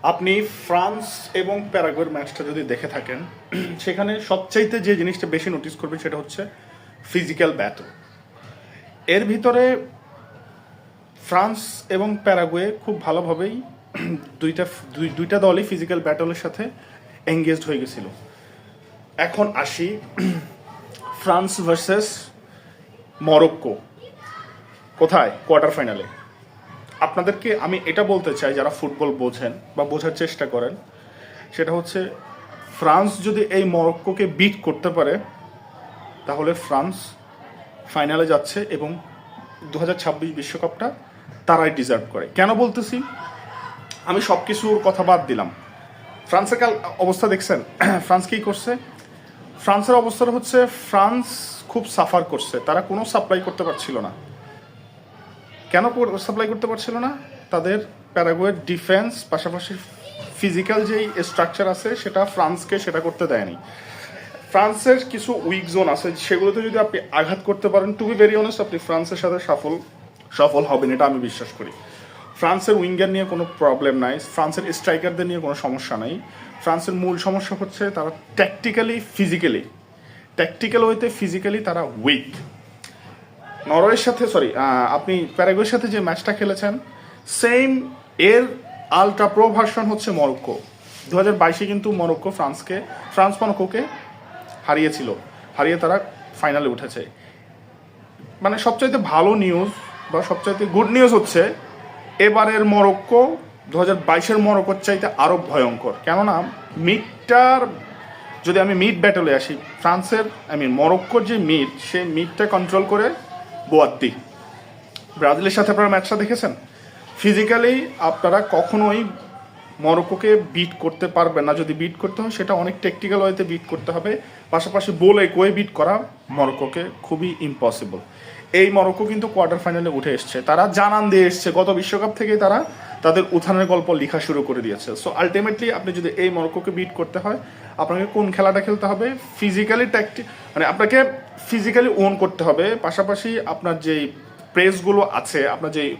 আপনি ফ্রান্স এবং প্যারাগুয়ের ম্যাচটা যদি দেখে থাকেন, সেখানে সবচাইতে যে জিনিসটা বেশি নোটিস করবেন সেটা হচ্ছে ফিজিক্যাল ব্যাটল। এর ভিতরে ফ্রান্স এবং প্যারাগুয়ে খুব ভালোভাবেই দুইটা দলই ফিজিক্যাল ব্যাটলের সাথে এঙ্গেজড হয়ে গেছিল। এখন আসি ফ্রান্স ভার্সেস মরক্কো, কোথায়? কোয়ার্টার ফাইনালে। আপনাদেরকে আমি এটা বলতে চাই, যারা ফুটবল বোঝেন বা বোঝার চেষ্টা করেন, সেটা হচ্ছে ফ্রান্স যদি এই মরক্কোকে বিট করতে পারে তাহলে ফ্রান্স ফাইনালে যাচ্ছে এবং 2026 বিশ্বকাপটা তারাই ডিজার্ভ করে। কেন বলতেছি? আমি সব কিছুর কথা বাদ দিলাম। ফ্রান্সের কাল অবস্থা দেখছেন? ফ্রান্স কী করছে? ফ্রান্সের অবস্থাটা হচ্ছে ফ্রান্স খুব সাফার করছে, তারা কোনো সাপ্লাই করতে পারছিল না। কেন সাপ্লাই করতে পারছিল না? তাদের প্যারাগুয়ের ডিফেন্স পাশাপাশি ফিজিক্যাল যেই স্ট্রাকচার আছে সেটা ফ্রান্সকে সেটা করতে দেয়নি। ফ্রান্সের কিছু উইক জোন আছে, সেগুলোতে যদি আপনি আঘাত করতে পারেন, টু বি ভেরি অনেস্ট, আপনি ফ্রান্সের সাথে সফল হবেন, এটা আমি বিশ্বাস করি। ফ্রান্সের উইঙ্গার নিয়ে কোনো প্রবলেম নাই, ফ্রান্সের স্ট্রাইকারদের নিয়ে কোনো সমস্যা নাই। ফ্রান্সের মূল সমস্যা হচ্ছে তারা ট্যাকটিক্যাল ওয়েতে ফিজিক্যালি তারা উইক। নরওয়ের সাথে আপনি প্যারাগুয়ের সাথে যে ম্যাচটা খেলেছেন, সেম এর আলট্রা প্রো ভার্সন হচ্ছে মরক্কো। 2022 কিন্তু ফ্রান্স মরক্কোকে হারিয়ে তারা ফাইনালে উঠেছে। মানে সবচাইতে ভালো নিউজ বা সবচাইতে গুড নিউজ হচ্ছে এবারের মরক্কো 2022-এর মরক্কোর চাইতে আরও ভয়ঙ্কর। কেননা যদি আমি মিড ব্যাটলে আসি, মরক্কোর যে সেই মিডটা কন্ট্রোল করে বোয়াদ্দি। ব্রাজিলের সাথে আপনারা ম্যাচটা দেখেছেন। ফিজিক্যালি আপনারা কখনোই মরক্কোকে বিট করতে পারবেন না। যদি বিট করতে হয় সেটা অনেক টেকনিক্যাল ওয়েতে বিট করতে হবে, পাশাপাশি বলে কয়ে বিট করা মরক্কোকে খুবই ইম্পসিবল। এই মরক্কো কিন্তু কোয়ার্টার ফাইনালে উঠে এসছে, তারা জানান দিয়ে এসছে, গত বিশ্বকাপ থেকেই তারা তাদের উত্থানের গল্প লেখা শুরু করে দিয়েছে। সো আলটিমেটলি আপনি যদি এই মরক্কোকে বিট করতে হয়, আপনাকে কোন খেলাটা খেলতে হবে? ফিজিক্যালি আপনাকে ফিজিক্যালি ওন করতে হবে, পাশাপাশি আপনার যেই প্রেসগুলো আছে, আপনার যেই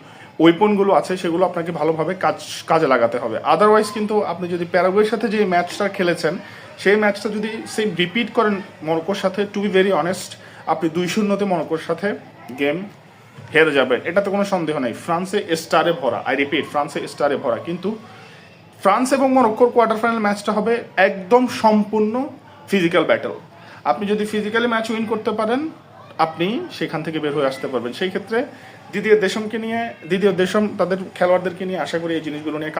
ওয়েপনগুলো আছে, সেগুলো আপনাকে ভালোভাবে কাজে লাগাতে হবে। আদারওয়াইজ কিন্তু আপনি যদি প্যারাগুয়ের সাথে যে ম্যাচটা খেলেছেন, সেই ম্যাচটা যদি সেম রিপিট করেন মরক্কোর সাথে, টু বি ভেরি অনেস্ট, আপনি 2-0 মরক্কোর সাথে গেম হেরে যাবেন, এটাতে কোনো সন্দেহ নেই। ফ্রান্সে স্টারে ভরা, আই রিপিট, ফ্রান্সে স্টারে ভরা। কিন্তু ফ্রান্স এবং মরক্কোর কোয়ার্টার ফাইনাল ম্যাচটা হবে একদম সম্পূর্ণ ফিজিক্যাল ব্যাটল। আপনি যদি ফিজিক্যালি ম্যাচ উইন করতে পারেন, আপনি সেখান থেকে বের হয়ে আসতে পারবেন। সেই ক্ষেত্রে দ্বিতীয় দেশম তাদের খেলোয়াড়দেরকে নিয়ে আশা করি এই জিনিসগুলো নিয়ে